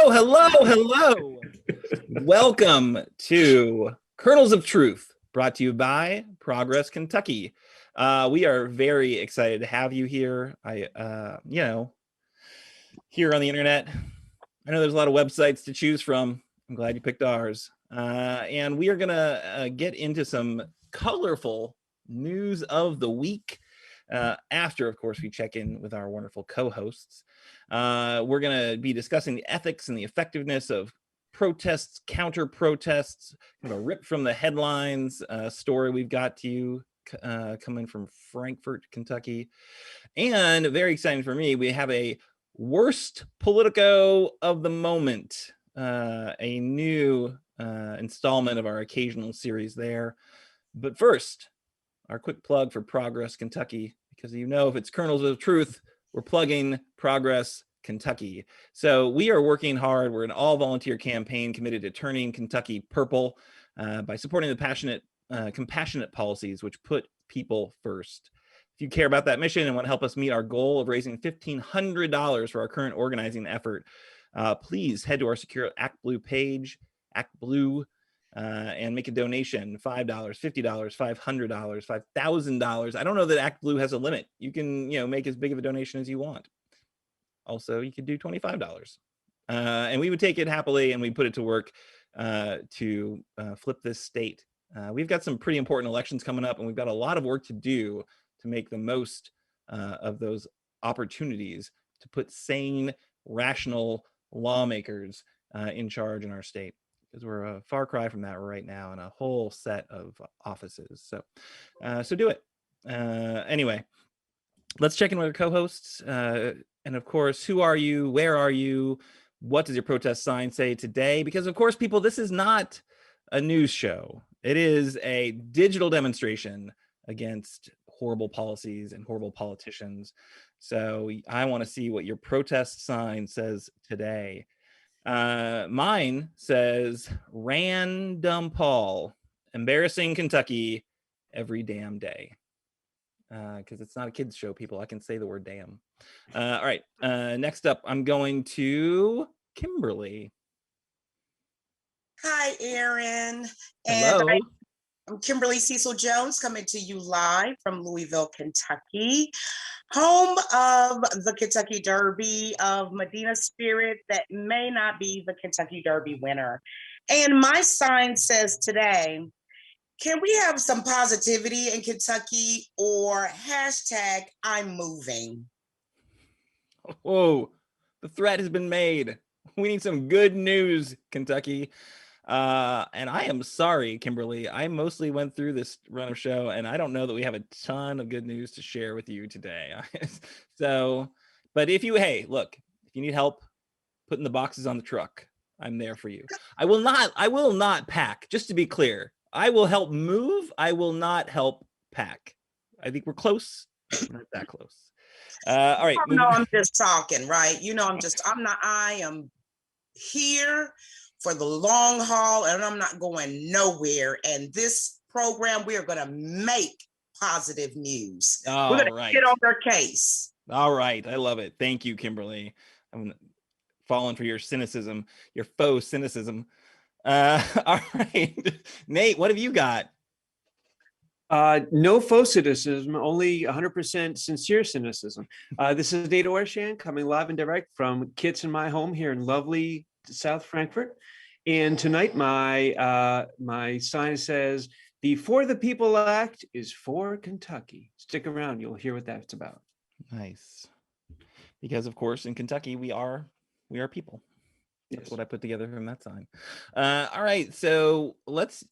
Hello. Welcome to Kernels of Truth, brought to you by Progress Kentucky. We are very excited to have you here. Here on the internet, I know there's a lot of websites to choose from. I'm glad you picked ours. And we are gonna get into some colorful news of the week. After, of course, we check in with our wonderful co-hosts. We're going to be discussing the ethics and the effectiveness of protests, counter-protests, kind of a rip from the headlines story we've got to you coming from Frankfort, Kentucky. And very exciting for me, we have a worst Politico of the moment, a new installment of our occasional series there. But first, our quick plug for Progress Kentucky, because if it's Kernels of Truth, we're plugging Progress Kentucky. So we are working hard. We're an all-volunteer campaign committed to turning Kentucky purple by supporting the compassionate policies which put people first. If you care about that mission and want to help us meet our goal of raising $1,500 for our current organizing effort, please head to our secure ActBlue page, ActBlue, and make a donation. $5, $50, $500, $5,000. I don't know that ActBlue has a limit. You can, make as big of a donation as you want. Also, you could do $25. And we would take it happily and we put it to work to flip this state. We've got some pretty important elections coming up, and we've got a lot of work to do to make the most of those opportunities to put sane, rational lawmakers in charge in our state. Because we're a far cry from that right now in a whole set of offices. So do it. Anyway, let's check in with our co-hosts. And of course, who are you? Where are you? What does your protest sign say today? Because of course, people, this is not a news show. It is a digital demonstration against horrible policies and horrible politicians. So I want to see what your protest sign says today. Mine says Random Paul, embarrassing Kentucky every damn day. Because it's not a kids show, people. I can say the word damn. All right. Next up, I'm going to Kimberly. Hi, Aaron. Hello. And I'm Kimberly Cecil Jones, coming to you live from Louisville, Kentucky, home of the Kentucky Derby, of Medina Spirit that may not be the Kentucky Derby winner. And my sign says today, can we have some positivity in Kentucky, or hashtag I'm moving? Whoa, the threat has been made. We need some good news, Kentucky. And I am sorry, Kimberly. I mostly went through this run of show, and I don't know that we have a ton of good news to share with you today. But if you need help putting the boxes on the truck, I'm there for you. I will not pack, just to be clear. I will help move. I will not help pack. I think we're close. We're not that close. All right. No, I'm just talking, right? I am here for the long haul, and I'm not going nowhere. And this program, we are going to make positive news. We're going to get on their case. All right. I love it. Thank you, Kimberly. I'm falling for your cynicism, your faux cynicism. All right. Nate, what have you got? No faux cynicism, only 100% sincere cynicism. This is Nate Orshan coming live and direct from Kits in my home here in lovely South Frankfort. And tonight my sign says, the For the People Act is for Kentucky. Stick around, you'll hear what that's about. Nice. Because of course in Kentucky we are people. That's what I put together from that sign. All right, so let's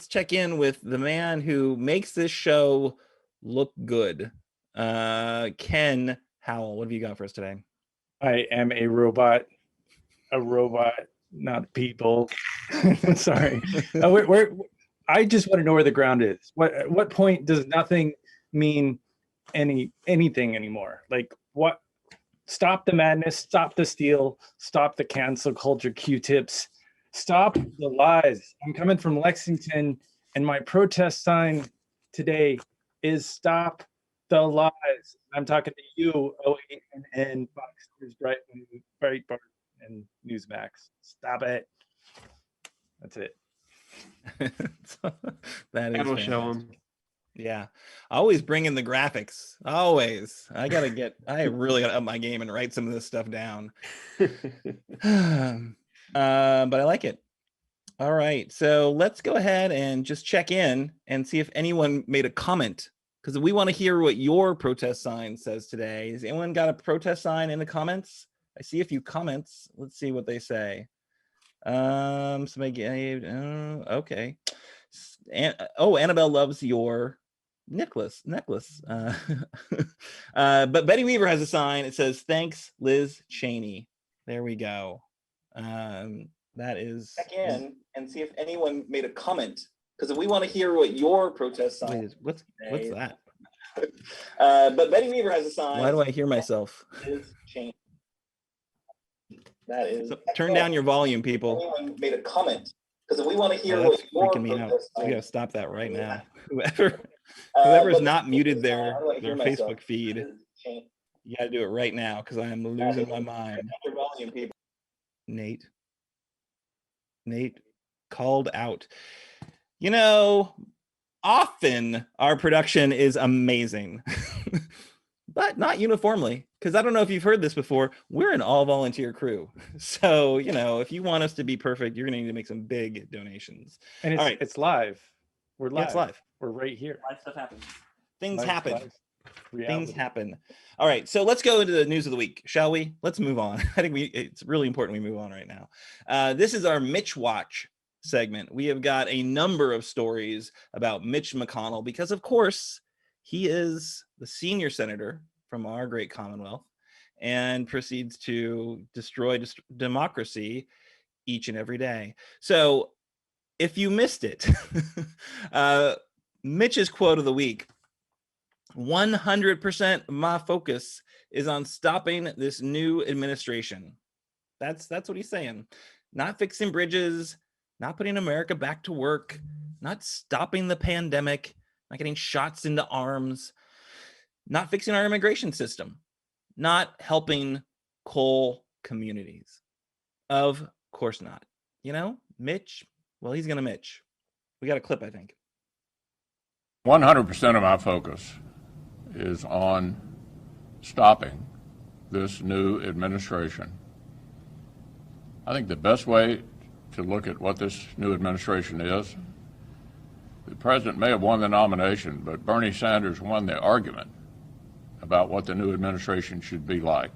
check in with the man who makes this show look good. Ken Howell, what have you got for us today? I am a robot, not people. Sorry. I just want to know where the ground is. At what point does nothing mean anything anymore? Like what? Stop the madness, stop the steal, stop the cancel culture Q-tips, stop the lies. I'm coming from Lexington, and my protest sign today is stop the lies. I'm talking to you, OANN, Fox News, Breitbart, and Newsmax. Stop it. That's it. That is That'll show fantastic. them. Yeah, always bring in the graphics. Always. I really gotta up my game and write some of this stuff down. But I like it. All right, so let's go ahead and just check in and see if anyone made a comment, because we want to hear what your protest sign says today. Has anyone got a protest sign in the comments? I see a few comments. Let's see what they say. Somebody gave, okay. Annabelle loves your necklace. But Betty Weaver has a sign. It says, "Thanks, Liz Cheney." There we go. That is. Check in and see if anyone made a comment, because we want to hear what your protest sign is. What's that? But Betty Weaver has a sign. Why do I hear myself? Liz Cheney. That is. So turn down your volume, people. Anyone made a comment, because we want to hear what your freaking me out. We gotta stop that right now. Whoever's not muted their Facebook feed, you gotta do it right now, because I am losing my mind. Nate called out. Often our production is amazing, but not uniformly, because I don't know if you've heard this before. We're an all volunteer crew. So, if you want us to be perfect, you're gonna need to make some big donations. And it's, all right. It's live. We're live. Yeah, it's live. We're right here. Live stuff happens. Things Live happen. live Things happen. All right, so let's go into the news of the week, shall we? Let's move on. I think it's really important we move on right now. This is our Mitch Watch segment. We have got a number of stories about Mitch McConnell, because of course he is the senior senator from our great Commonwealth and proceeds to destroy democracy each and every day. So if you missed it, Mitch's quote of the week: 100% of my focus is on stopping this new administration. That's what he's saying. Not fixing bridges, not putting America back to work, not stopping the pandemic, not getting shots into arms, not fixing our immigration system, not helping coal communities. Of course not. Mitch, well, he's going to Mitch. We got a clip, I think. 100% of my focus is on stopping this new administration. I think the best way to look at what this new administration is, the president may have won the nomination, but Bernie Sanders won the argument about what the new administration should be like.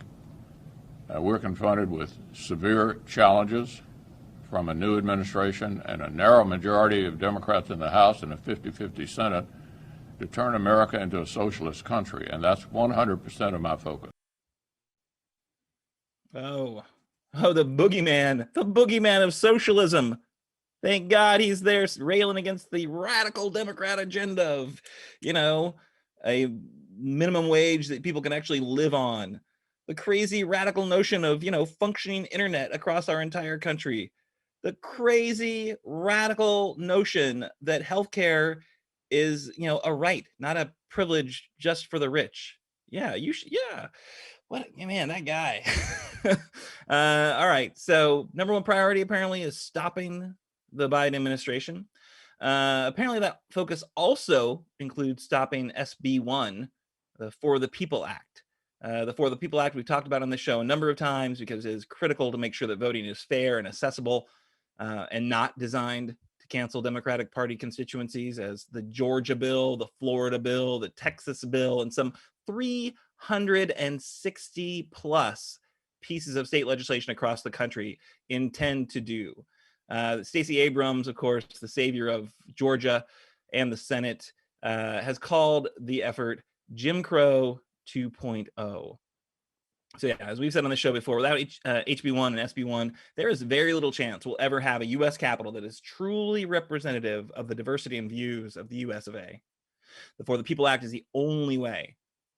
We're confronted with severe challenges from a new administration and a narrow majority of Democrats in the House and a 50-50 Senate to turn America into a socialist country, and that's 100% of my focus. Oh, the boogeyman of socialism. Thank God he's there railing against the radical Democrat agenda of, a minimum wage that people can actually live on. The crazy radical notion of, functioning internet across our entire country. The crazy radical notion that healthcare is, a right, not a privilege just for the rich. Yeah, what, man, that guy. All right, so number one priority apparently is stopping the Biden administration. Apparently that focus also includes stopping SB1, the For the People Act. The For the People Act we've talked about on this show a number of times, because it is critical to make sure that voting is fair and accessible, and not designed to cancel Democratic Party constituencies, as the Georgia bill, the Florida bill, the Texas bill, and some 360 plus pieces of state legislation across the country intend to do. Stacey Abrams, of course, the savior of Georgia and the Senate, has called the effort Jim Crow 2.0. So yeah, as we've said on the show before, without HB1 and SB1, there is very little chance we'll ever have a U.S. Capitol that is truly representative of the diversity and views of the U.S. of A. The For the People Act is the only way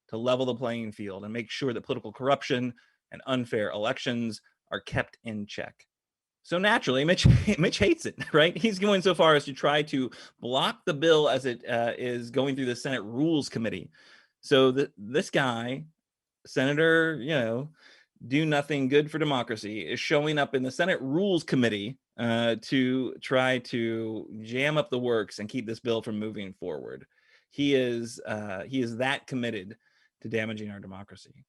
to level the playing field and make sure that political corruption and unfair elections are kept in check. So naturally, Mitch hates it, right? He's going so far as to try to block the bill as it is going through the Senate Rules Committee. So this guy, Senator, do nothing good for democracy is showing up in the Senate Rules Committee to try to jam up the works and keep this bill from moving forward. He is that committed to damaging our democracy.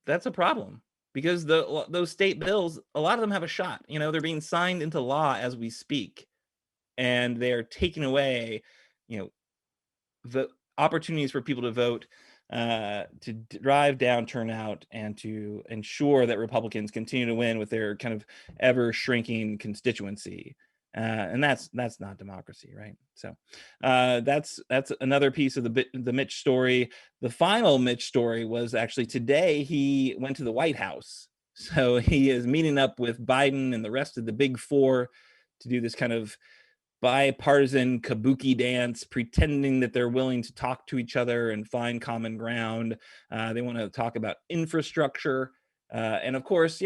That's a problem, because those state bills, a lot of them have a shot. They're being signed into law as we speak, and they're taking away, the opportunities for people to vote, to drive down turnout, and to ensure that Republicans continue to win with their kind of ever shrinking constituency. And that's not democracy, right? So that's another piece of the Mitch story. The final Mitch story was actually today. He went to the White House, so he is meeting up with Biden and the rest of the big four to do this kind of bipartisan kabuki dance, pretending that they're willing to talk to each other and find common ground. They want to talk about infrastructure, and of course,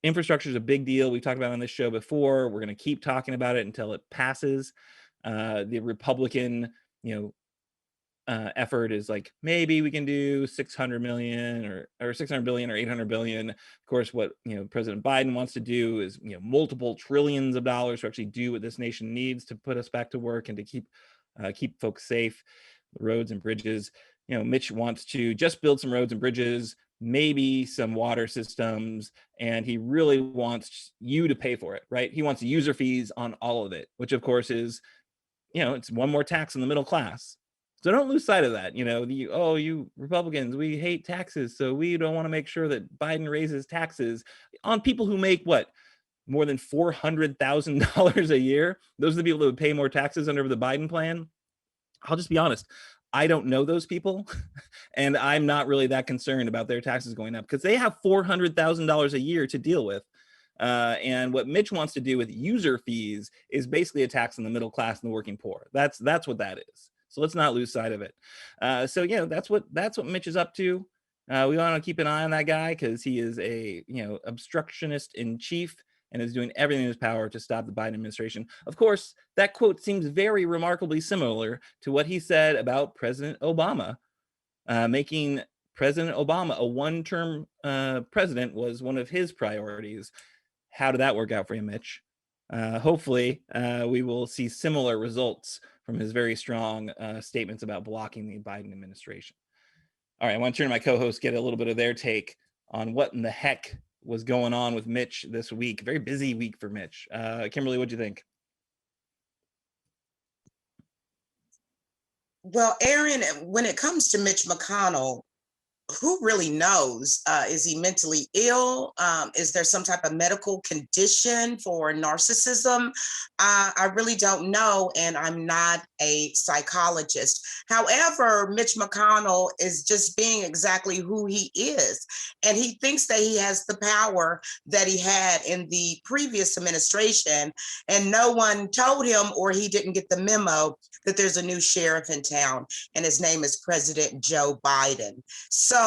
infrastructure is a big deal. We've talked about it on this show before. We're going to keep talking about it until it passes. The Republican, effort is like, maybe we can do 600 million or 600 billion or 800 billion. Of course, what President Biden wants to do is multiple trillions of dollars to actually do what this nation needs to put us back to work and to keep folks safe, roads and bridges. Mitch wants to just build some roads and bridges, maybe some water systems, and he really wants you to pay for it, right? He wants user fees on all of it, which of course is, it's one more tax on the middle class. So don't lose sight of that. You Republicans, we hate taxes, so we don't want to make sure that Biden raises taxes on people who make more than $400,000 a year. Those are the people that would pay more taxes under the Biden plan. I'll just be honest. I don't know those people, and I'm not really that concerned about their taxes going up, because they have $400,000 a year to deal with. And what Mitch wants to do with user fees is basically a tax on the middle class and the working poor. That's what that is. So let's not lose sight of it. That's what Mitch is up to. We want to keep an eye on that guy, because he is a obstructionist in chief and is doing everything in his power to stop the Biden administration. Of course, that quote seems very remarkably similar to what he said about President Obama. Making President Obama a one-term president was one of his priorities. How did that work out for you, Mitch? Hopefully, we will see similar results from his very strong statements about blocking the Biden administration. All right, I want to turn to my co-hosts, get a little bit of their take on what in the heck was going on with Mitch this week. Very busy week for Mitch. Kimberly, what'd you think? Well, Aaron, when it comes to Mitch McConnell, who really knows? Is he mentally ill? Is there some type of medical condition for narcissism? I really don't know, and I'm not a psychologist. However, Mitch McConnell is just being exactly who he is, and he thinks that he has the power that he had in the previous administration, and no one told him, or he didn't get the memo that there's a new sheriff in town, and his name is President Joe Biden. So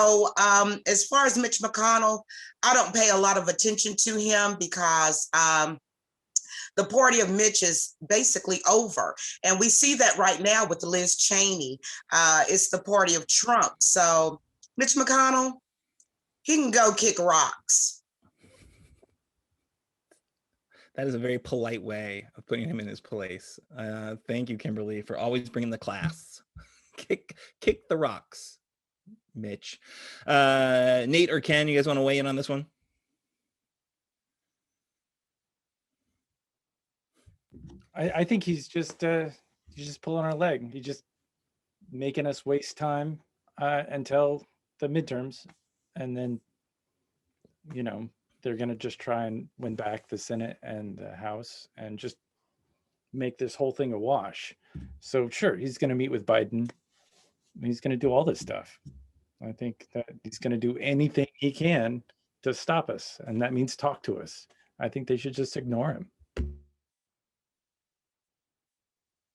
as far as Mitch McConnell, I don't pay a lot of attention to him, because the party of Mitch is basically over. And we see that right now with Liz Cheney. It's the party of Trump. So Mitch McConnell, he can go kick rocks. That is a very polite way of putting him in his place. Thank you, Kimberly, for always bringing the class. Kick the rocks, Mitch. Nate or Ken, you guys want to weigh in on this one? I think he's just pulling our leg. He's just making us waste time until the midterms, and then they're going to just try and win back the Senate and the House and just make this whole thing a wash. So sure, he's going to meet with Biden. He's going to do all this stuff. I think that he's going to do anything he can to stop us, and that means talk to us. I think they should just ignore him.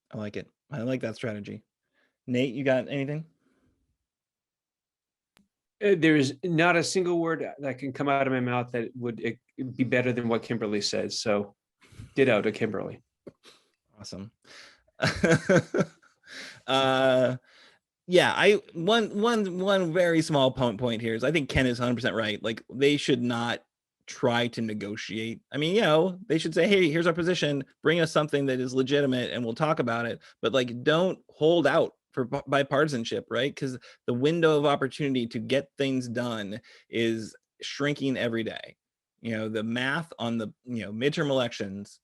I like it. I like that strategy. Nate, you got anything? There's not a single word that can come out of my mouth that would be better than what Kimberly says. So ditto to Kimberly. Awesome. Yeah, one very small point here is I think Ken is 100% right. Like, they should not try to negotiate. I mean, they should say, hey, here's our position, bring us something that is legitimate and we'll talk about it. But like, don't hold out for bipartisanship, right? Because the window of opportunity to get things done is shrinking every day. The math on the midterm elections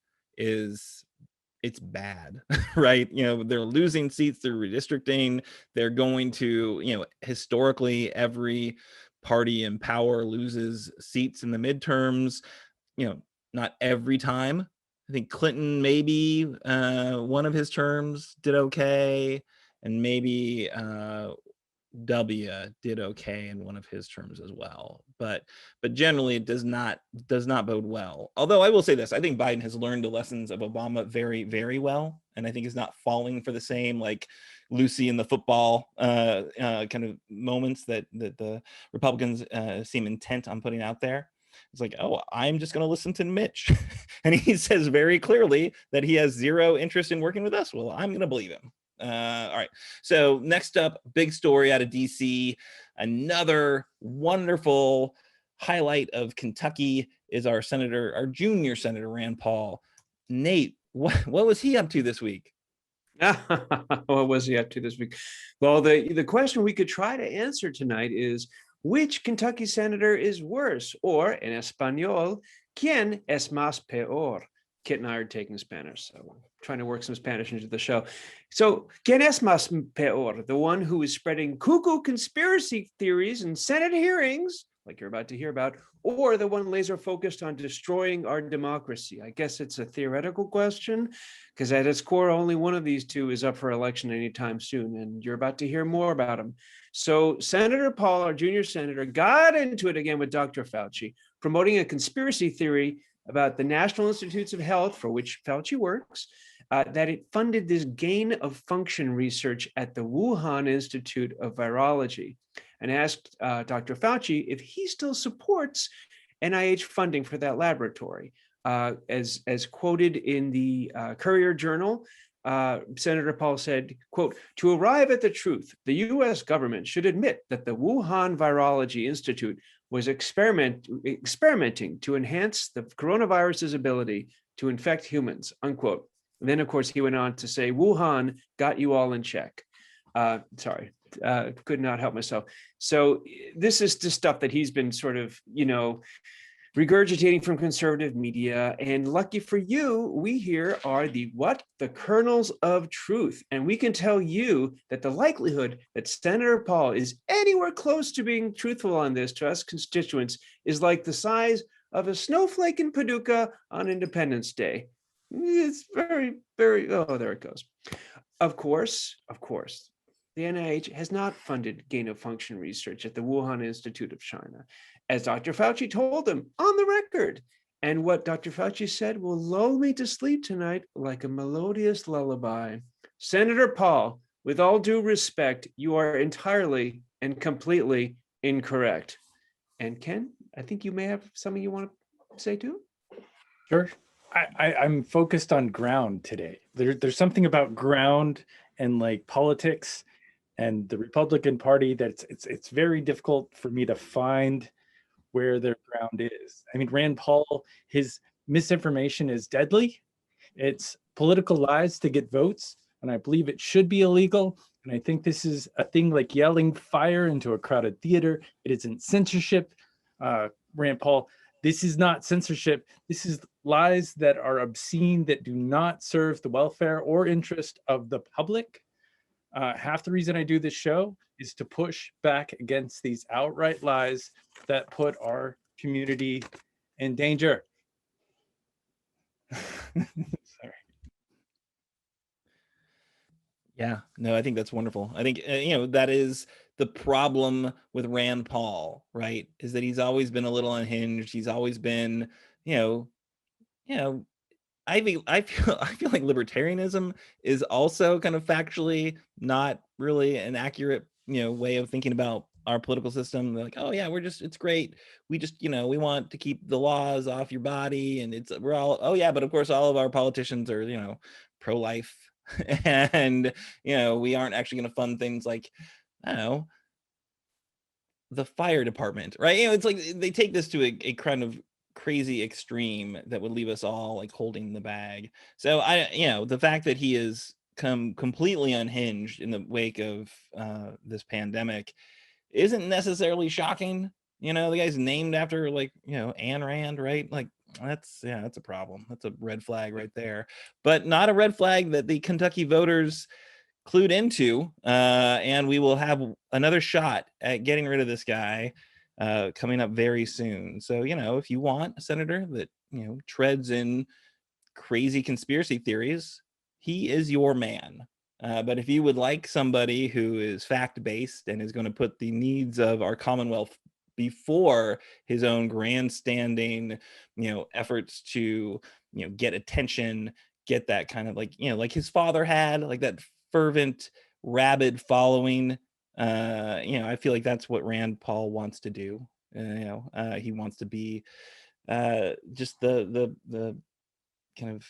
it's bad, right? They're losing seats through redistricting. They're going to, historically, every party in power loses seats in the midterms. Not every time. I think Clinton, maybe one of his terms did okay, and maybe W did okay in one of his terms as well, but generally it does not bode well. Although I will say this, I think Biden has learned the lessons of Obama very, very well, and I think is not falling for the same like Lucy in the football kind of moments that the Republicans seem intent on putting out there. It's like, oh, I'm just going to listen to Mitch, and he says very clearly that he has zero interest in working with us. Well, I'm going to believe him. All right. So next up, big story out of DC. Another wonderful highlight of Kentucky is our junior senator, Rand Paul. Nate, what was he up to this week? What was he up to this week? Well, the question we could try to answer tonight is, which Kentucky senator is worse? Or in Espanol, ¿quién es más peor? Kit and I are taking Spanish, so trying to work some Spanish into the show. So, ¿quién es más peor? The one who is spreading cuckoo conspiracy theories in Senate hearings, like you're about to hear about, or the one laser focused on destroying our democracy? I guess it's a theoretical question, because at its core, only one of these two is up for election anytime soon, and you're about to hear more about him. So Senator Paul, our junior senator, got into it again with Dr. Fauci, promoting a conspiracy theory about the National Institutes of Health, for which Fauci works, that it funded this gain of function research at the Wuhan Institute of Virology, and asked Dr. Fauci if he still supports NIH funding for that laboratory. As quoted in the Courier Journal, Senator Paul said, quote, "To arrive at the truth, the US government should admit that the Wuhan Virology Institute was experimenting to enhance the coronavirus's ability to infect humans," unquote. And then, of course, he went on to say, Wuhan got you all in check. Could not help myself. So this is the stuff that he's been sort of, regurgitating from conservative media. And lucky for you, we here are the kernels of truth. And we can tell you that the likelihood that Senator Paul is anywhere close to being truthful on this to us constituents is like the size of a snowflake in Paducah on Independence Day. It's very, very, oh, there it goes. Of course, the NIH has not funded gain-of-function research at the Wuhan Institute of China, as Dr. Fauci told them on the record. And what Dr. Fauci said will lull me to sleep tonight like a melodious lullaby. Senator Paul, with all due respect, you are entirely and completely incorrect. And Ken, I think you may have something you want to say too? Sure. I'm focused on ground today. There's something about ground and like politics and the Republican Party that it's very difficult for me to find where their ground is. I mean, Rand Paul, his misinformation is deadly. It's political lies to get votes, and I believe it should be illegal. And I think this is a thing like yelling fire into a crowded theater. It isn't censorship, Rand Paul. This is not censorship. This is lies that are obscene, that do not serve the welfare or interest of the public. Half the reason I do this show is to push back against these outright lies that put our community in danger. Sorry. Yeah, no, I think that's wonderful. I think, that is the problem with Rand Paul, right? Is that he's always been a little unhinged. He's always been, I feel like libertarianism is also kind of factually not really an accurate, way of thinking about our political system. They're like, oh yeah, it's great. We just, we want to keep the laws off your body, and we're all, oh yeah, but of course all of our politicians are, pro-life And, we aren't actually going to fund things like, I don't know, the fire department, right? It's like they take this to a kind of crazy extreme that would leave us all like holding the bag. So the fact that he is come completely unhinged in the wake of this pandemic isn't necessarily shocking. The guy's named after like, Ayn Rand, right? Like that's a problem. That's a red flag right there, but not a red flag that the Kentucky voters clued into, and we will have another shot at getting rid of this guy coming up very soon. So, if you want a senator that, treads in crazy conspiracy theories, he is your man. But if you would like somebody who is fact-based and is going to put the needs of our Commonwealth before his own grandstanding, efforts to, get attention, get that kind of like, like his father had, like that fervent, rabid following. I feel like that's what Rand Paul wants to do. He wants to be just the kind of,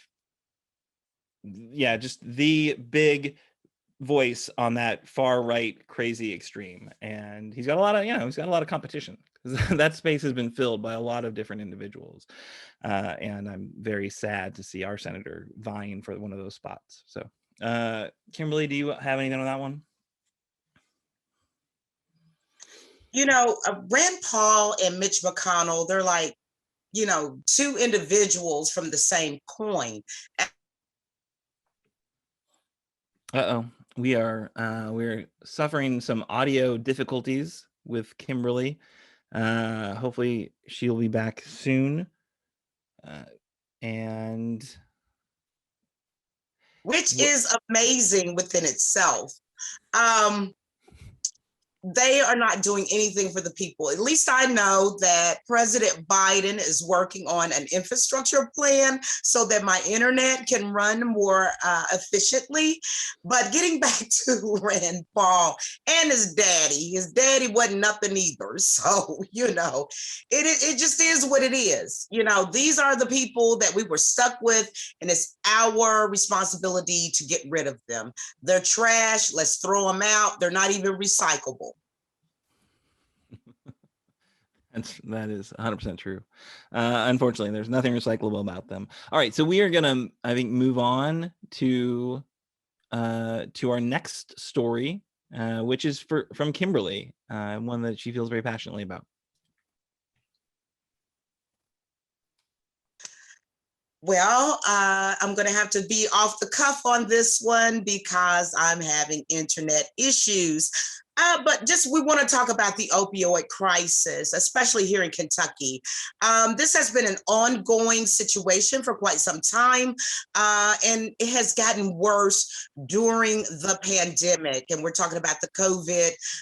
just the big voice on that far right crazy extreme. And he's got a lot of competition, because that space has been filled by a lot of different individuals. And I'm very sad to see our senator vying for one of those spots. So Kimberly, do you have anything on that one? Rand Paul and Mitch McConnell, they're like, two individuals from the same coin. We're suffering some audio difficulties with Kimberly. Hopefully she'll be back soon. And which is amazing within itself. They are not doing anything for the people. At least I know that President Biden is working on an infrastructure plan so that my internet can run more efficiently. But getting back to Rand Paul and his daddy wasn't nothing either. So, it just is what it is. These are the people that we were stuck with, and it's our responsibility to get rid of them. They're trash. Let's throw them out. They're not even recyclable. That is 100% true. Unfortunately, there's nothing recyclable about them. All right, so we are gonna, I think, move on to our next story, which is from Kimberly, one that she feels very passionately about. Well, I'm going to have to be off the cuff on this one because I'm having internet issues. But we want to talk about the opioid crisis, especially here in Kentucky. This has been an ongoing situation for quite some time, and it has gotten worse during the pandemic. And we're talking about the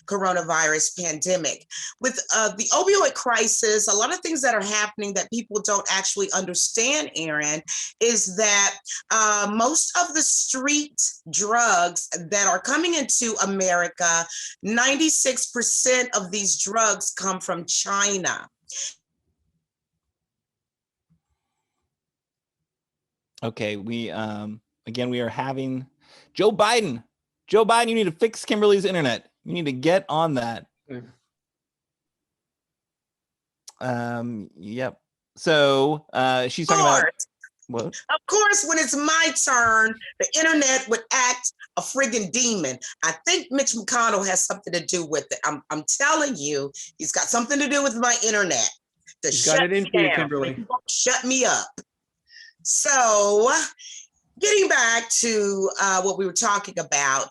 coronavirus pandemic. With the opioid crisis, a lot of things that are happening that people don't actually understand, Aaron, is that most of the street drugs that are coming into America, 96% of these drugs come from China. Okay, we are having Joe Biden. Joe Biden, you need to fix Kimberly's internet. You need to get on that. Yep. So she's talking about what? Of course, when it's my turn, the internet would act a friggin' demon. I think Mitch McConnell has something to do with it. I'm telling you, he's got something to do with my internet. He's got it in for you, Kimberly. Shut me up. So, getting back to what we were talking about,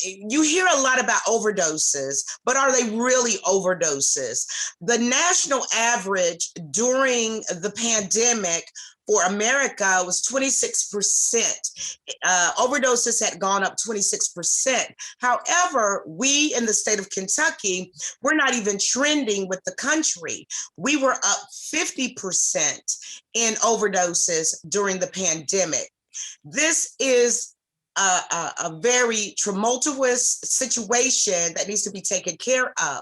you hear a lot about overdoses, but are they really overdoses? The national average during the pandemic for America was 26%. Overdoses had gone up 26%. However, we in the state of Kentucky, we're not even trending with the country. We were up 50% in overdoses during the pandemic. This is a very tumultuous situation that needs to be taken care of.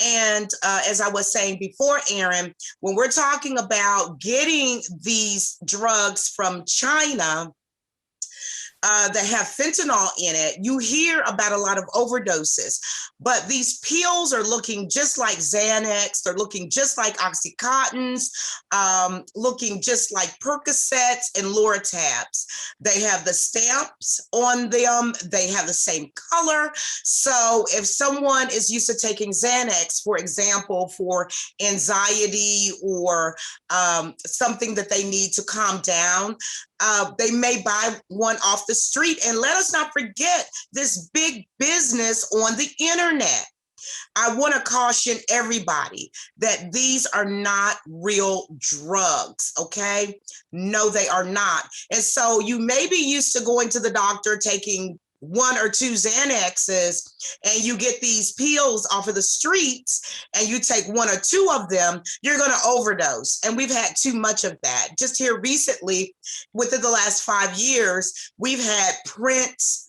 And as I was saying before, Aaron, when we're talking about getting these drugs from China, that have fentanyl in it, you hear about a lot of overdoses, but these pills are looking just like Xanax. They're looking just like Oxycontins, looking just like Percocets and Loratabs. They have the stamps on them. They have the same color. So if someone is used to taking Xanax, for example, for anxiety or something that they need to calm down, they may buy one off the street. And let us not forget this big business on the internet. I want to caution everybody that these are not real drugs, okay? No, they are not. And so you may be used to going to the doctor, taking 1 or 2 Xanaxes, and you get these pills off of the streets and you take 1 or 2 of them, you're going to overdose. And we've had too much of that. Just here recently, within the last 5 years, we've had Prince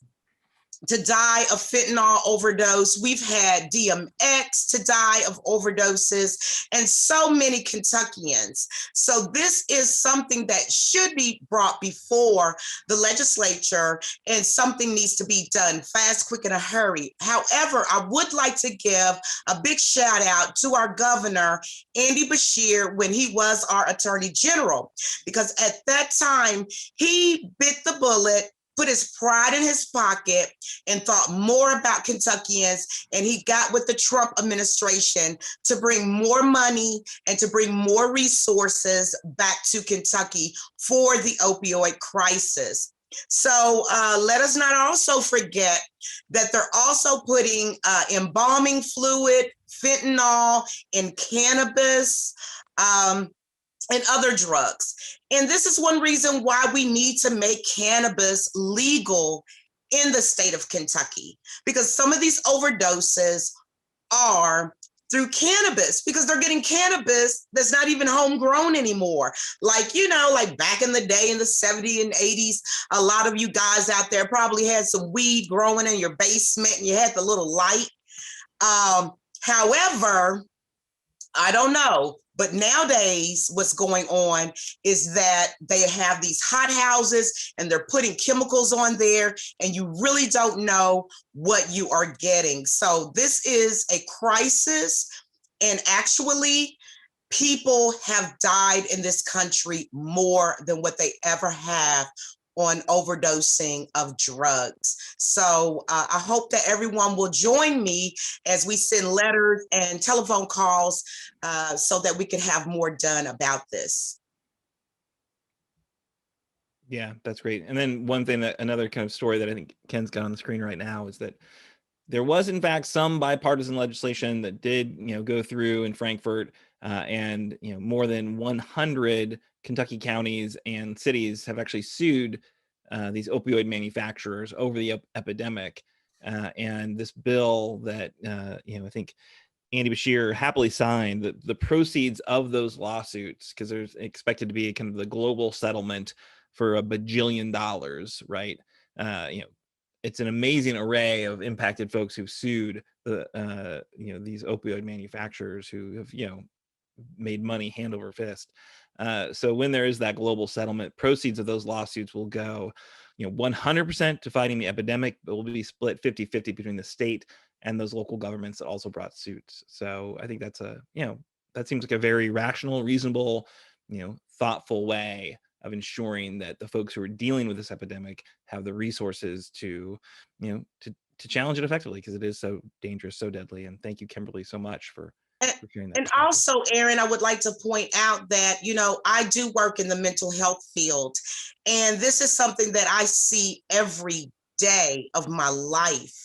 to die of fentanyl overdose. We've had DMX to die of overdoses, and so many Kentuckians. So this is something that should be brought before the legislature, and something needs to be done fast, quick, in a hurry. However, I would like to give a big shout out to our governor, Andy Beshear, when he was our attorney general, because at that time, he bit the bullet, put his pride in his pocket, and thought more about Kentuckians. And he got with the Trump administration to bring more money and to bring more resources back to Kentucky for the opioid crisis. So let us not also forget that they're also putting embalming fluid, fentanyl, and cannabis, and other drugs. And this is one reason why we need to make cannabis legal in the state of Kentucky, because some of these overdoses are through cannabis, because they're getting cannabis that's not even homegrown anymore. Like, you know, like back in the day in the 70s and 80s, a lot of you guys out there probably had some weed growing in your basement and you had the little light. However, I don't know, but nowadays what's going on is that they have these hot houses and they're putting chemicals on there, and you really don't know what you are getting. So this is a crisis, and actually people have died in this country more than what they ever have on overdosing of drugs. So I hope that everyone will join me as we send letters and telephone calls so that we can have more done about this. Yeah, that's great. And then one thing, that another kind of story that I think Ken's got on the screen right now is that there was in fact some bipartisan legislation that did, go through in Frankfurt, and more than 100 Kentucky counties and cities have actually sued these opioid manufacturers over the epidemic. And this bill that I think Andy Beshear happily signed, the proceeds of those lawsuits, because there's expected to be kind of the global settlement for $1 bajillion, right? It's an amazing array of impacted folks who've sued the these opioid manufacturers who have made money hand over fist. So when there is that global settlement, proceeds of those lawsuits will go 100% to fighting the epidemic, but will be split 50-50 between the state and those local governments that also brought suits. So I think that's that seems like a very rational, reasonable, thoughtful way of ensuring that the folks who are dealing with this epidemic have the resources to challenge it effectively, because it is so dangerous, so deadly. And thank you, Kimberly, so much for sharing that. And also, Aaron, I would like to point out that, I do work in the mental health field, and this is something that I see every day of my life.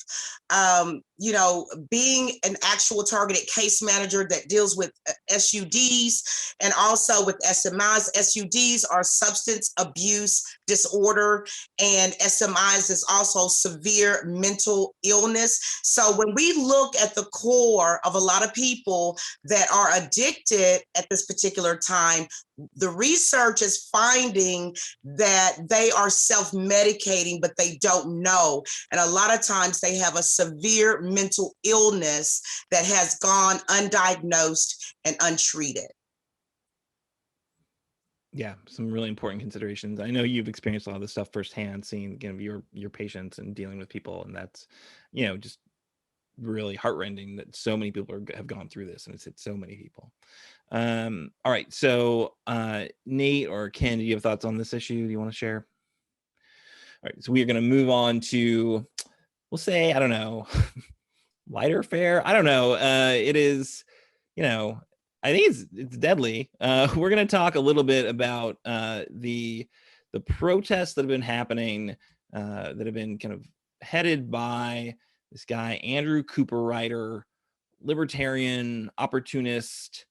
Being an actual targeted case manager that deals with SUDs and also with SMIs. SUDs are substance abuse disorder, and SMIs is also severe mental illness. So when we look at the core of a lot of people that are addicted at this particular time, the research is finding that they are self-medicating, but they don't know. And a lot of times they have a severe mental illness that has gone undiagnosed and untreated. Yeah, some really important considerations. I know you've experienced a lot of this stuff firsthand, seeing your patients and dealing with people, and that's just really heartrending that so many people have gone through this, and it's hit so many people. All right, so Nate or Ken, do you have thoughts on this issue? Do you want to share? All right, so we are going to move on to, we'll say, I don't know, lighter fare. I don't know. It is, I think it's deadly. We're going to talk a little bit about the protests that have been happening, that have been kind of headed by this guy, Andrew Cooper, libertarian, opportunist,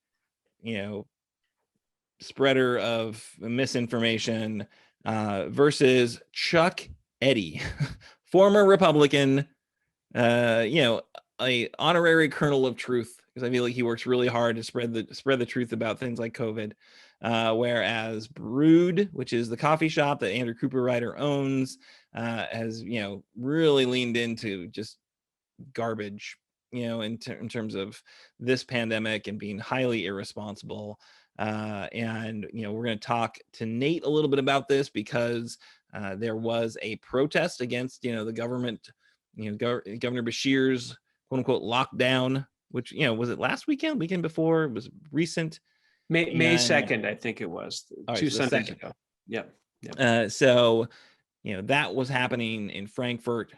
spreader of misinformation, versus Chuck Eddy, former Republican, a honorary kernel of truth, because I feel like he works really hard to spread the truth about things like COVID. Whereas Brewed, which is the coffee shop that Andrew Cooper owns, has really leaned into just garbage, in terms of this pandemic and being highly irresponsible. And we're going to talk to Nate a little bit about this, because there was a protest against the government, Governor Bashir's quote unquote lockdown, which was it last weekend before? It was recent. May 2nd, I think it was, right, 2 so Sundays 2nd. ago. Yeah. So that was happening in Frankfurt.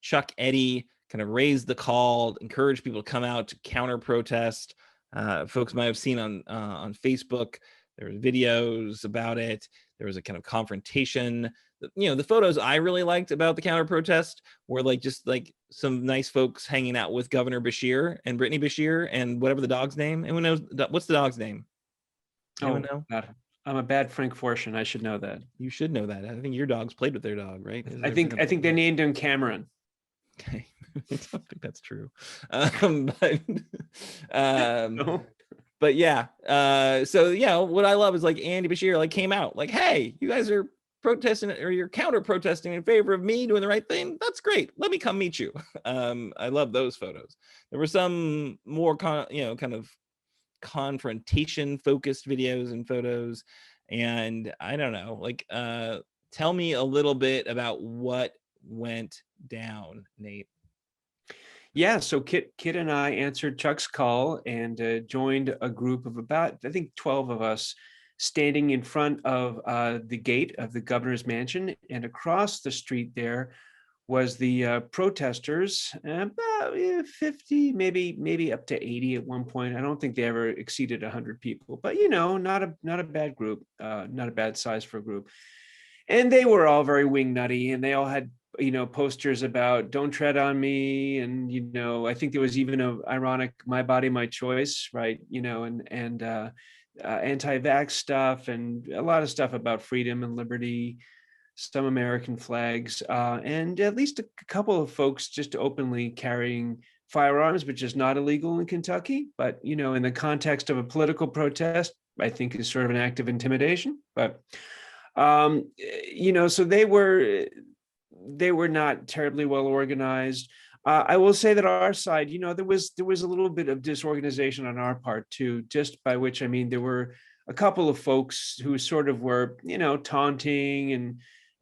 Chuck Eddy kind of raised the call, encouraged people to come out to counter protest. Folks might have seen on Facebook, there was videos about it. There was a kind of confrontation. The photos I really liked about the counter protest were just some nice folks hanging out with Governor Bashir and Brittany Bashir and whatever the dog's name. Anyone knows what's the dog's name? Anyone know? God. I'm a bad Frankfurtian. I should know that. You should know that. I think your dog's played with their dog, right? I think they named him Cameron. Okay. I don't think that's true. No. But yeah. So what I love is Andy Bashir came out hey, you guys are protesting, or you're counter protesting in favor of me doing the right thing. That's great. Let me come meet you. I love those photos. There were some more kind of confrontation focused videos and photos, and I don't know, tell me a little bit about what went down, Nate. Yeah, so Kit and I answered Chuck's call and joined a group of about, I think, 12 of us, standing in front of the gate of the governor's mansion, and across the street there was the protesters, about 50, maybe up to 80 at one point. I don't think they ever exceeded 100 people, but not a bad group, not a bad size for a group. And they were all very wing nutty, and they all had posters about "Don't tread on me," and I think there was even a ironic "My body, my choice," right? And anti-vax stuff, and a lot of stuff about freedom and liberty, some American flags, and at least a couple of folks just openly carrying firearms, which is not illegal in Kentucky, but in the context of a political protest, I think is sort of an act of intimidation. But so they were not terribly well organized. I will say that our side, there was a little bit of disorganization on our part too, just by which I mean there were a couple of folks who sort of were, taunting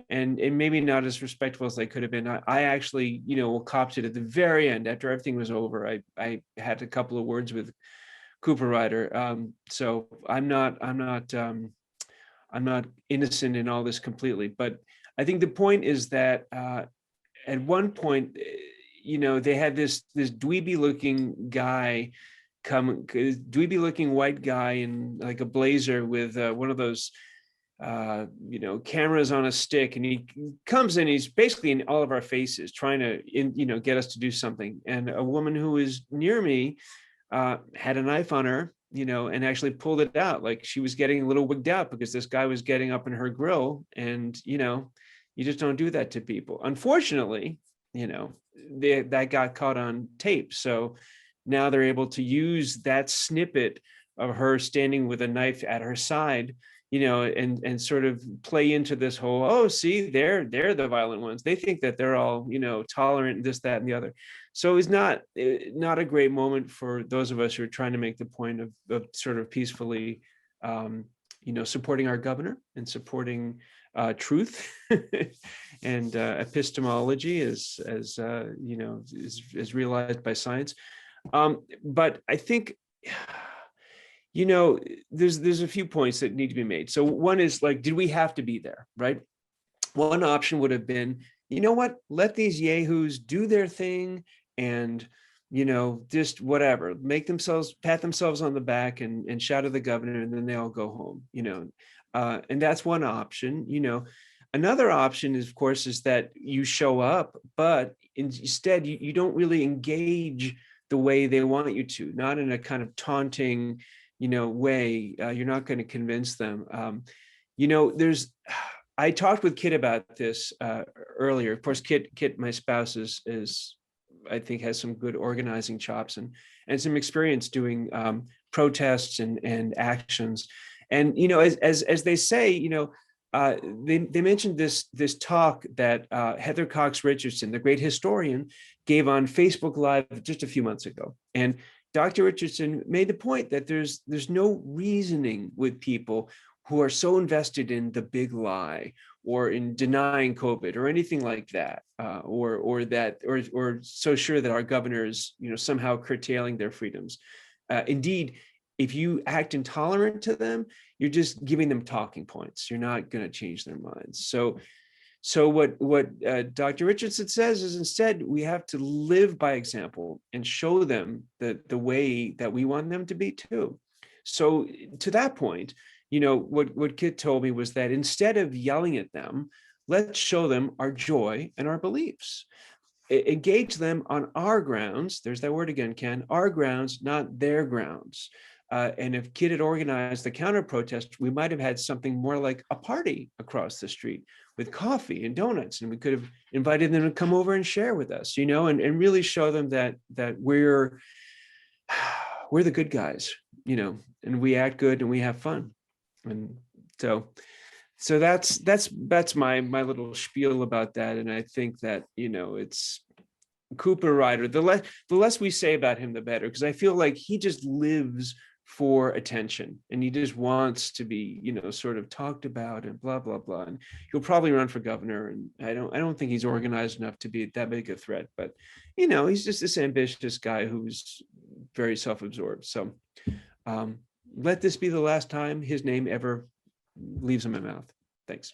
and maybe not as respectful as they could have been. I actually, copped it at the very end after everything was over. I had a couple of words with Cooper. So I'm not innocent in all this completely, but I think the point is that at one point, they had this dweeby looking guy dweeby looking white guy in a blazer with one of those cameras on a stick, and he comes in, he's basically in all of our faces trying to get us to do something. And a woman who was near me had a knife on her, and actually pulled it out. She was getting a little wigged out because this guy was getting up in her grill, and you just don't do that to people. Unfortunately, that got caught on tape. So now they're able to use that snippet of her standing with a knife at her side, and sort of play into this whole, oh, see, they're the violent ones. They think that they're all, tolerant, this, that, and the other. So it's not a great moment for those of us who are trying to make the point of sort of peacefully, supporting our governor and supporting truth and epistemology as is realized by science. But I think, there's a few points that need to be made. So one is like, did we have to be there, right? One option would have been, you know what, let these yahoos do their thing and, just whatever, pat themselves on the back and shout at the governor, and then they all go home, and that's one option. Another option is, of course, is that you show up, but instead you don't really engage the way they want you to, not in a kind of taunting, way. You're not going to convince them. I talked with Kit about this earlier. Of course, Kit, my spouse, is I think has some good organizing chops and some experience doing protests and actions. And as they say, they mentioned this talk that Heather Cox Richardson, the great historian, gave on Facebook Live just a few months ago. And Dr. Richardson made the point that there's no reasoning with people who are so invested in the big lie or in denying COVID or anything like that, or so sure that our governor is somehow curtailing their freedoms. Indeed, if you act intolerant to them, you're just giving them talking points. You're not going to change their minds. So what Dr. Richardson says is, instead we have to live by example and show them the way that we want them to be too. So to that point, what Kit told me was that instead of yelling at them, let's show them our joy and our beliefs. Engage them on our grounds. There's that word again, Ken, our grounds, not their grounds. And if Kit had organized the counter protest, we might have had something more like a party across the street with coffee and donuts, and we could have invited them to come over and share with us, and really show them that we're the good guys, and we act good and we have fun. And so that's my little spiel about that. And I think that, it's Cooper Ryder. The less we say about him, the better, because I feel like he just lives for attention and he just wants to be, sort of talked about and blah, blah, blah. And he'll probably run for governor. And I don't think he's organized enough to be that big a threat, but, he's just this ambitious guy who's very self-absorbed. So, let this be the last time his name ever leaves in my mouth. Thanks.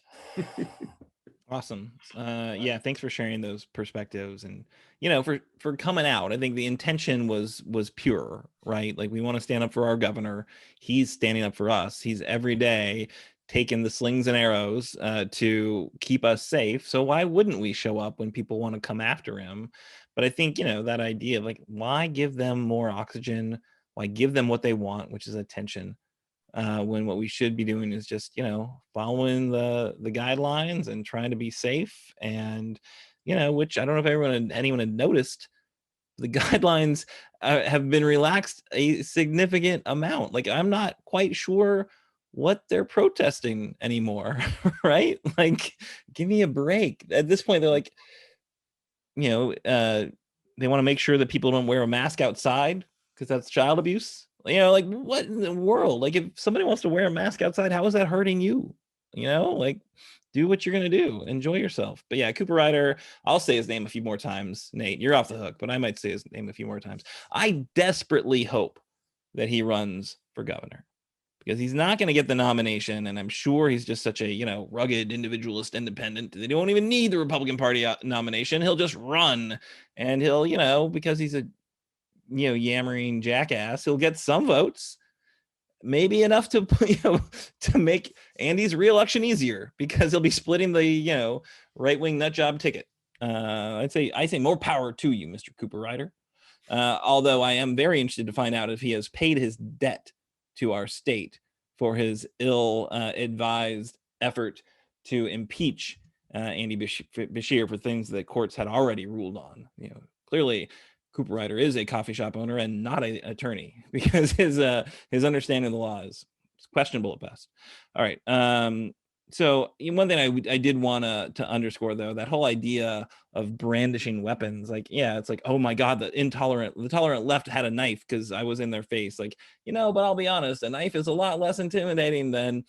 Awesome. Yeah, thanks for sharing those perspectives and, for coming out. I think the intention was pure, right? Like, we want to stand up for our governor. He's standing up for us. He's every day taking the slings and arrows to keep us safe. So why wouldn't we show up when people want to come after him? But I think, that idea of like, why give them more oxygen? Why give them what they want, which is attention, when what we should be doing is just, following the guidelines and trying to be safe. And, which I don't know if anyone had noticed, the guidelines have been relaxed a significant amount. Like, I'm not quite sure what they're protesting anymore, right? Like, give me a break. At this point, they're like, they want to make sure that people don't wear a mask outside because that's child abuse. Like, what in the world? Like, if somebody wants to wear a mask outside, how is that hurting you? Like, do what you're going to do. Enjoy yourself. But yeah, Cooper Ryder, I'll say his name a few more times. Nate, you're off the hook, but I might say his name a few more times. I desperately hope that he runs for governor, because he's not going to get the nomination. And I'm sure he's just such a, rugged individualist independent that he won't even need the Republican Party nomination. He'll just run, and he'll, because he's a, yammering jackass, he'll get some votes, maybe enough to, to make Andy's reelection easier, because he'll be splitting the, right-wing nut job ticket. I say more power to you, Mr. Cooper Ryder. Although I am very interested to find out if he has paid his debt to our state for his ill-advised effort to impeach Andy Beshear for things that courts had already ruled on. Clearly Cooper Ryder is a coffee shop owner and not an attorney, because his understanding of the law is questionable at best. All right. So one thing I did want to underscore, though, that whole idea of brandishing weapons, like, yeah, it's like, oh my God, the tolerant left had a knife because I was in their face. Like, but I'll be honest, a knife is a lot less intimidating than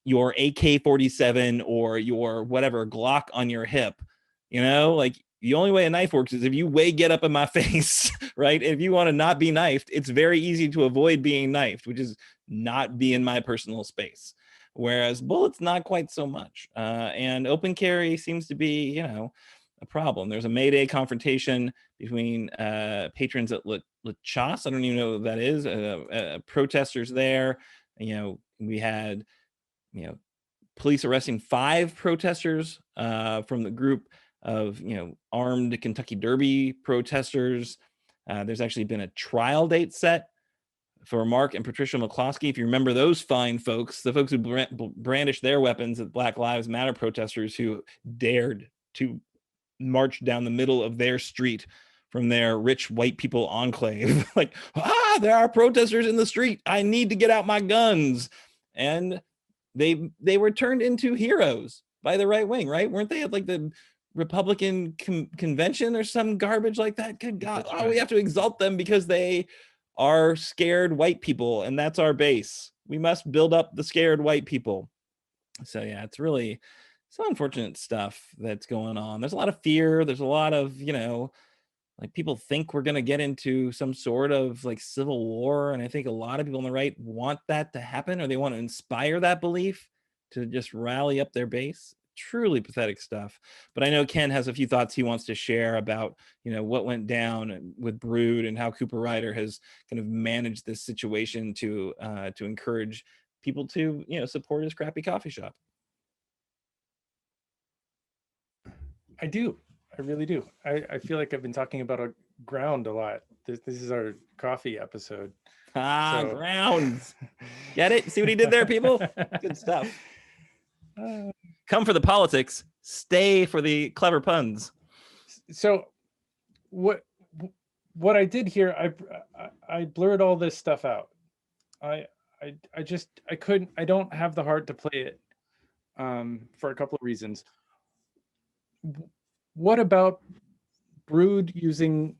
your AK-47 or your whatever Glock on your hip. Like, the only way a knife works is if you get up in my face, right? If you want to not be knifed, it's very easy to avoid being knifed, which is not be in my personal space. Whereas bullets, not quite so much. And open carry seems to be, a problem. There's a May Day confrontation between patrons at Le Chasse. I don't even know what that is. Protesters there. We had, police arresting 5 protesters from the group of, armed Kentucky Derby protesters. There's actually been a trial date set for Mark and Patricia McCloskey. If you remember those fine folks, the folks who brandished their weapons at Black Lives Matter protesters who dared to march down the middle of their street from their rich white people enclave. Like, there are protesters in the street. I need to get out my guns. And they were turned into heroes by the right wing, right? Weren't they at like the Republican convention or some garbage like that? Good God, we have to exalt them because they are scared white people, and that's our base. We must build up the scared white people. So yeah, it's really some unfortunate stuff that's going on. There's a lot of fear. There's a lot of, like, people think we're going to get into some sort of like civil war. And I think a lot of people on the right want that to happen, or they want to inspire that belief to just rally up their base. Truly pathetic stuff. But I know Ken has a few thoughts he wants to share about, what went down with Brood and how Cooper Ryder has kind of managed this situation to encourage people to, support his crappy coffee shop. I do. I really do. I feel like I've been talking about a ground a lot. This is our coffee episode. Grounds. Get it? See what he did there, people? Good stuff. Come for the politics, stay for the clever puns. So what I did here, I blurred all this stuff out. I couldn't, I don't have the heart to play it for a couple of reasons. What about Brood using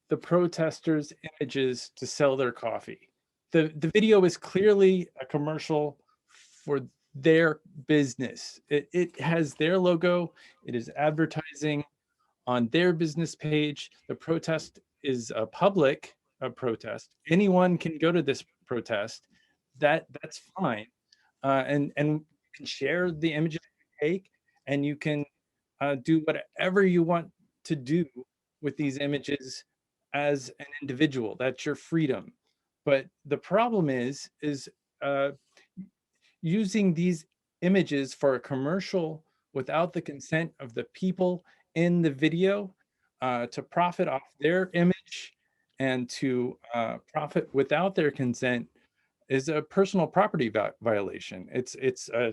the protesters' images to sell their coffee? The video is clearly a commercial for their business. It has their logo. It is advertising on their business page. The protest is a public protest. Anyone can go to this protest. That's fine. And you can share the images you take, and you can do whatever you want to do with these images as an individual. That's your freedom. But the problem is using these images for a commercial without the consent of the people in the video to profit off their image and to profit without their consent is a personal property violation. It's a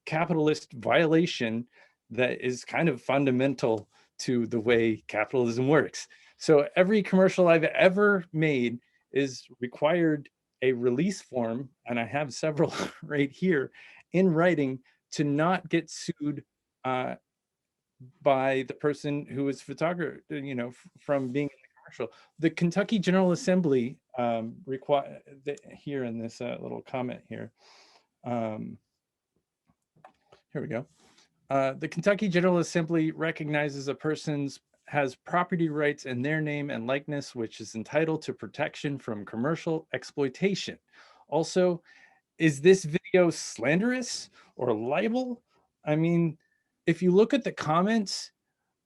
capitalist violation that is kind of fundamental to the way capitalism works. So every commercial I've ever made is required a release form, and I have several right here in writing, to not get sued by the person who is photographer, from being in the commercial. The Kentucky General Assembly require here in this little comment here. Here we go. The Kentucky General Assembly recognizes a person's has property rights in their name and likeness, which is entitled to protection from commercial exploitation. Also, is this video slanderous or libel? I mean, if you look at the comments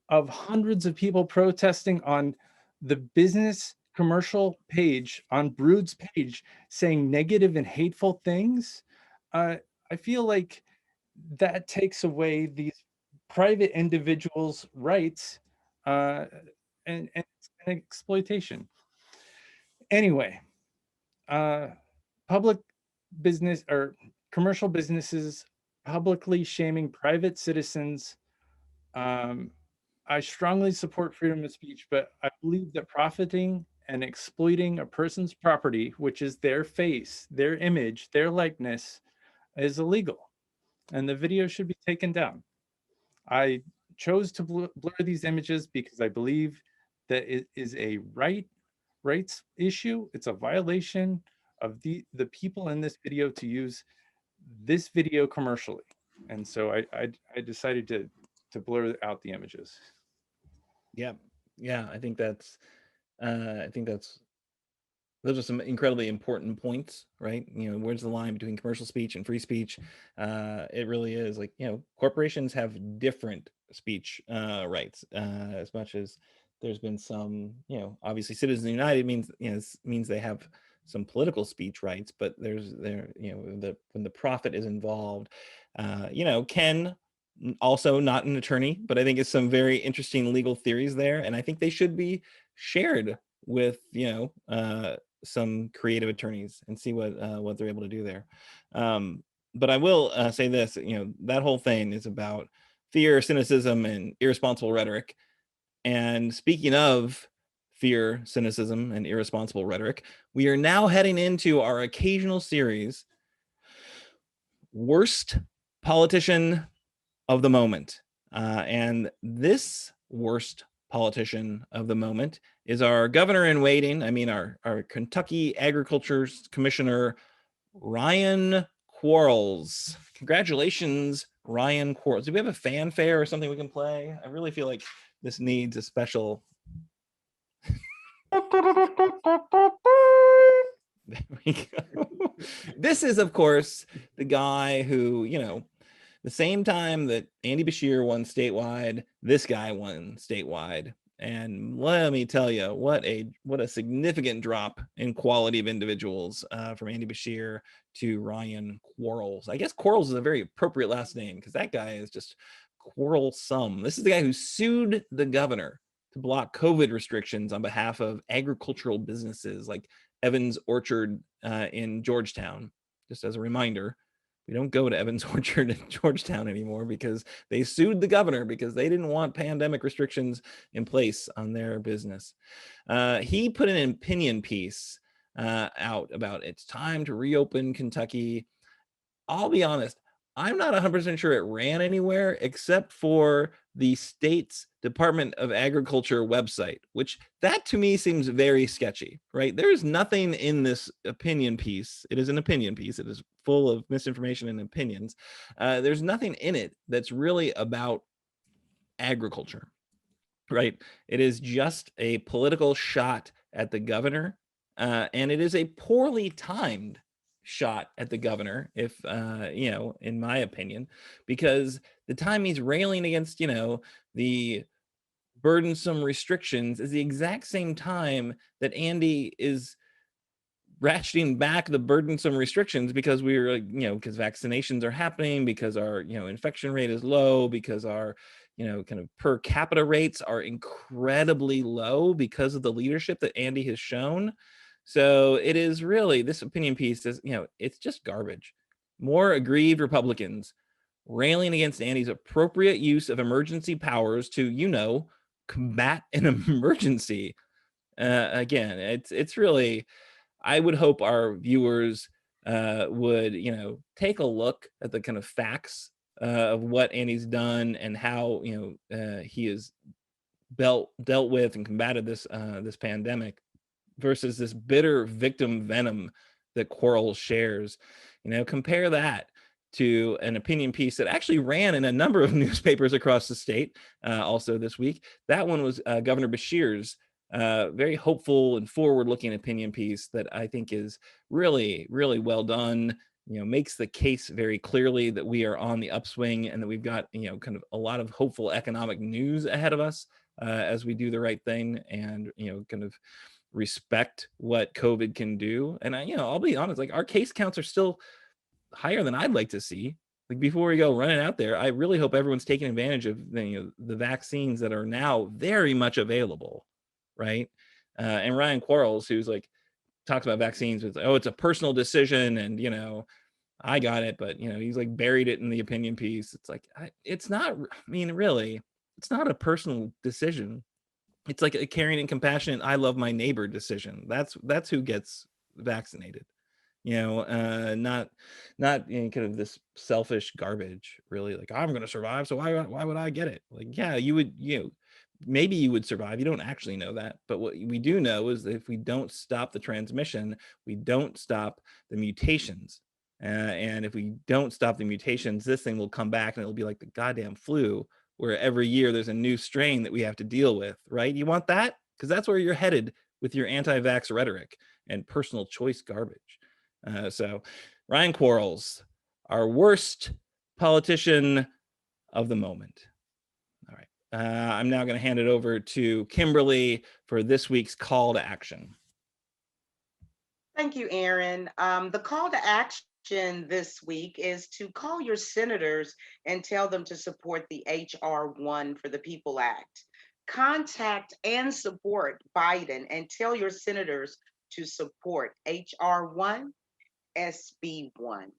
of hundreds of people protesting on the business commercial page, on Brood's page, saying negative and hateful things, I feel like that takes away these private individuals' rights and exploitation. Anyway, public business or commercial businesses publicly shaming private citizens. I strongly support freedom of speech, but I believe that profiting and exploiting a person's property, which is their face, their image, their likeness, is illegal. and the video should be taken down. I chose to blur these images because I believe that it is a rights issue. It's a violation of the people in this video to use this video commercially, and so I decided to blur out the images. Yeah, I think that's those are some incredibly important points, right? Where's the line between commercial speech and free speech? It really is like, corporations have different speech rights, as much as there's been some, obviously Citizens United means they have some political speech rights, but when the profit is involved, Ken, also not an attorney, but I think it's some very interesting legal theories there, and I think they should be shared with some creative attorneys and see what they're able to do there. But I will say this, that whole thing is about fear, cynicism, and irresponsible rhetoric. And speaking of fear, cynicism, and irresponsible rhetoric, we are now heading into our occasional series, Worst Politician of the Moment. And this worst politician of the moment is our governor in waiting. I mean, our Kentucky Agriculture Commissioner, Ryan Quarles. Congratulations, Ryan Quarles. Do we have a fanfare or something we can play? I really feel like this needs a special. There we go. This is, of course, the guy who, the same time that Andy Beshear won statewide, this guy won statewide. And let me tell you, what a significant drop in quality of individuals from Andy Beshear to Ryan Quarles. I guess Quarles is a very appropriate last name because that guy is just quarrelsome. This is the guy who sued the governor to block COVID restrictions on behalf of agricultural businesses like Evans Orchard in Georgetown. Just as a reminder, we don't go to Evans Orchard in Georgetown anymore because they sued the governor because they didn't want pandemic restrictions in place on their business. He put an opinion piece out about it's time to reopen Kentucky. I'll be honest, I'm not 100% sure it ran anywhere except for the state's Department of Agriculture website, which that to me seems very sketchy, right? There's nothing in this opinion piece. It is an opinion piece. It is full of misinformation and opinions. There's nothing in it that's really about agriculture, right? It is just a political shot at the governor, and it is a poorly timed shot at the governor, if in my opinion, because the time he's railing against the burdensome restrictions is the exact same time that Andy is ratcheting back the burdensome restrictions because we're because vaccinations are happening, because our infection rate is low, because our kind of per capita rates are incredibly low because of the leadership that Andy has shown. So it is really, this opinion piece is, it's just garbage. More aggrieved Republicans railing against Andy's appropriate use of emergency powers to, combat an emergency. Again, it's really, I would hope our viewers would, take a look at the kind of facts of what Andy's done and how, he has dealt with and combated this pandemic, versus this bitter victim venom that Quarles shares. Compare that to an opinion piece that actually ran in a number of newspapers across the state also this week. That one was Governor Beshear's very hopeful and forward-looking opinion piece that I think is really, really well done. Makes the case very clearly that we are on the upswing and that we've got, kind of a lot of hopeful economic news ahead of us as we do the right thing and, kind of respect what COVID can do. And I'll be honest, like our case counts are still higher than I'd like to see. Like before we go running out there, I really hope everyone's taking advantage of the vaccines that are now very much available, right? And Ryan Quarles, who's like talks about vaccines with, it's a personal decision, and I got it, but he's like buried it in the opinion piece. It's like it's not. I mean, really, it's not a personal decision. It's like a caring and compassionate, I love my neighbor decision. That's who gets vaccinated. not kind of this selfish garbage, really. Like, I'm going to survive, so why would I get it? Like, yeah, you would, maybe you would survive. You don't actually know that. But what we do know is that if we don't stop the transmission, we don't stop the mutations. And if we don't stop the mutations, this thing will come back and it'll be like the goddamn flu, where every year there's a new strain that we have to deal with, right? You want that? Because that's where you're headed with your anti-vax rhetoric and personal choice garbage. So Ryan Quarles, our worst politician of the moment. All right. I'm now going to hand it over to Kimberly for this week's call to action. Thank you, Aaron. The call to action this week is to call your senators and tell them to support the HR 1 for the People Act. Contact and support Biden and tell your senators to support HR 1, SB 1.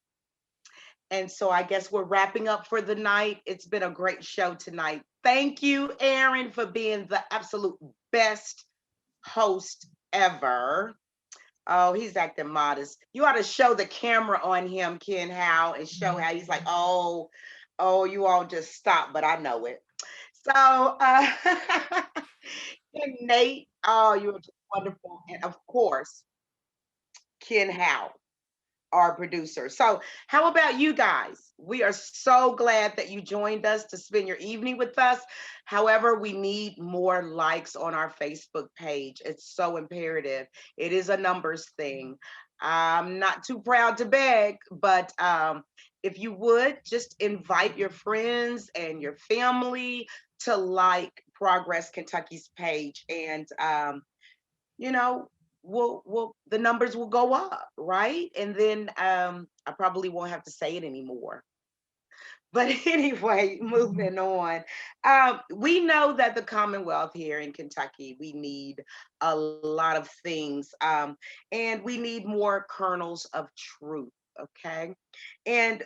And so I guess we're wrapping up for the night. It's been a great show tonight. Thank you, Aaron, for being the absolute best host ever. Oh, he's acting modest. You ought to show the camera on him, Ken Howe, and show how he's like, oh, you all just stop, but I know it. So, and Nate, oh, you were just wonderful. And of course, Ken Howe, our producer. So how about you guys? We are so glad that you joined us to spend your evening with us. However, we need more likes on our Facebook page. It's so imperative. It is a numbers thing. I'm not too proud to beg, but if you would just invite your friends and your family to like Progress Kentucky's page, and the numbers will go up, right? And then I probably won't have to say it anymore. But anyway, moving on. We know that the Commonwealth here in Kentucky, we need a lot of things, and we need more kernels of truth, okay? And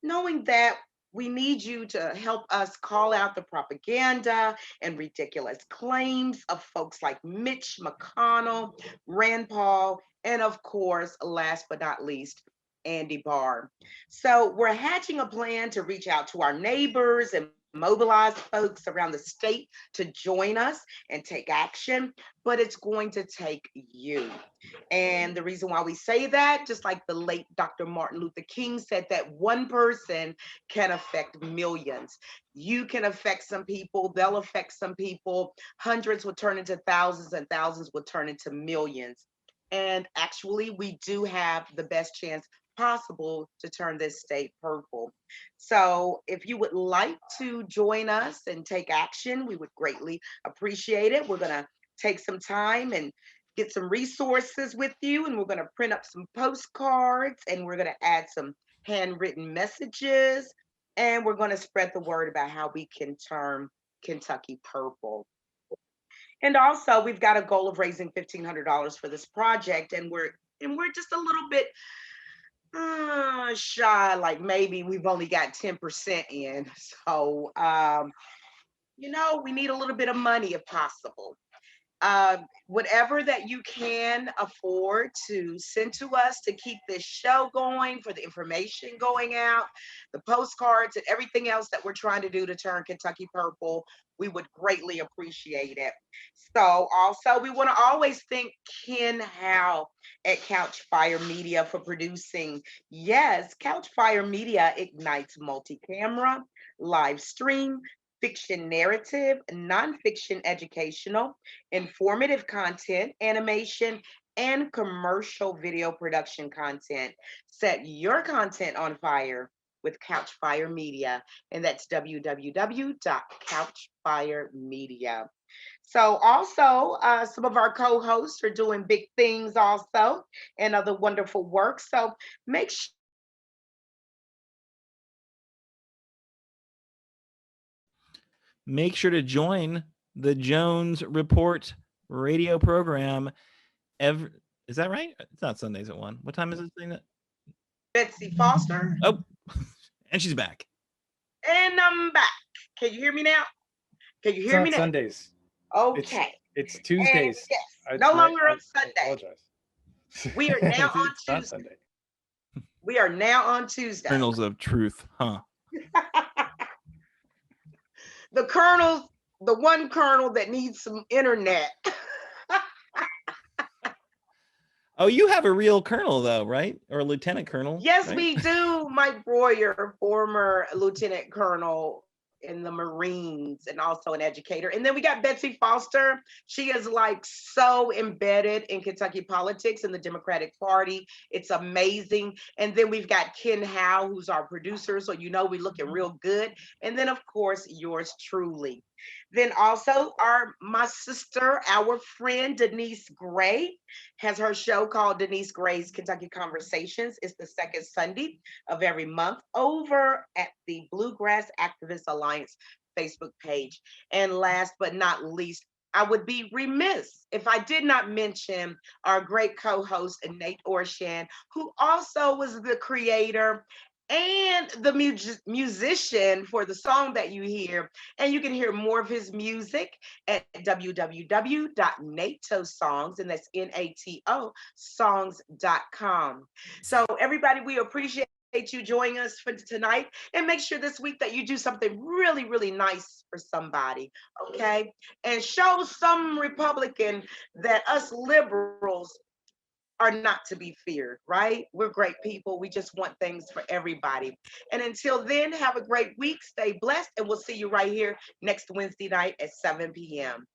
knowing that, we need you to help us call out the propaganda and ridiculous claims of folks like Mitch McConnell, Rand Paul, and of course, last but not least, Andy Barr. So we're hatching a plan to reach out to our neighbors and mobilize folks around the state to join us and take action, but it's going to take you. And the reason why we say that, just like the late Dr. Martin Luther King said, that one person can affect millions. You can affect some people, they'll affect some people, hundreds will turn into thousands, and thousands will turn into millions. And actually, we do have the best chance possible to turn this state purple. So if you would like to join us and take action, we would greatly appreciate it. We're going to take some time and get some resources with you, and we're going to print up some postcards, and we're going to add some handwritten messages, and we're going to spread the word about how we can turn Kentucky purple. And also, we've got a goal of raising $1,500 for this project, and we're just a little bit shy, like maybe we've only got 10% in. So, we need a little bit of money if possible. Whatever that you can afford to send to us to keep this show going, for the information going out, the postcards and everything else that we're trying to do to turn Kentucky purple, we would greatly appreciate it. So also, we want to always thank Ken Howe at Couch Fire Media for producing. Yes, Couch Fire Media ignites multi-camera, live stream, fiction narrative, nonfiction educational, informative content, animation, and commercial video production content. Set your content on fire with Couch Fire Media, and that's www.couchfiremedia. So also, some of our co-hosts are doing big things also, and other wonderful work. So make sure to join the Jones Report radio program. Is that right? It's not Sundays at 1. What time is this thing? Betsy Foster. Oh, and she's back. And I'm back. Can you hear me now? Can you hear me now? Sundays. Okay. It's Tuesdays. And yes, no longer on Sunday. I apologize. We are now on It's not Tuesday. Sunday. We are now on Tuesday. Kernels of truth, huh? The kernel, the one kernel that needs some internet. Oh, you have a real colonel though, right? Or a lieutenant colonel? Yes, right? we do. Mike Breuer, former lieutenant colonel in the Marines and also an educator. And then we got Betsy Foster. She is like so embedded in Kentucky politics and the Democratic Party. It's amazing. And then we've got Ken Howe, who's our producer. So you know we're looking real good. And then of course, yours truly. Then also my sister, our friend Denise Gray, has her show called Denise Gray's Kentucky Conversations. It's the second Sunday of every month over at the Bluegrass Activist Alliance Facebook page. And last but not least, I would be remiss if I did not mention our great co-host, Nate Orshan, who also was the creator and the musician for the song that you hear. And you can hear more of his music at www.natosongs, and that's Nato songs.com. So everybody, we appreciate you joining us for tonight, and make sure this week that you do something really, really nice for somebody, okay? And show some Republican that us liberals are not to be feared, right? We're great people. We just want things for everybody. And until then, have a great week. Stay blessed, and we'll see you right here next Wednesday night at 7 p.m.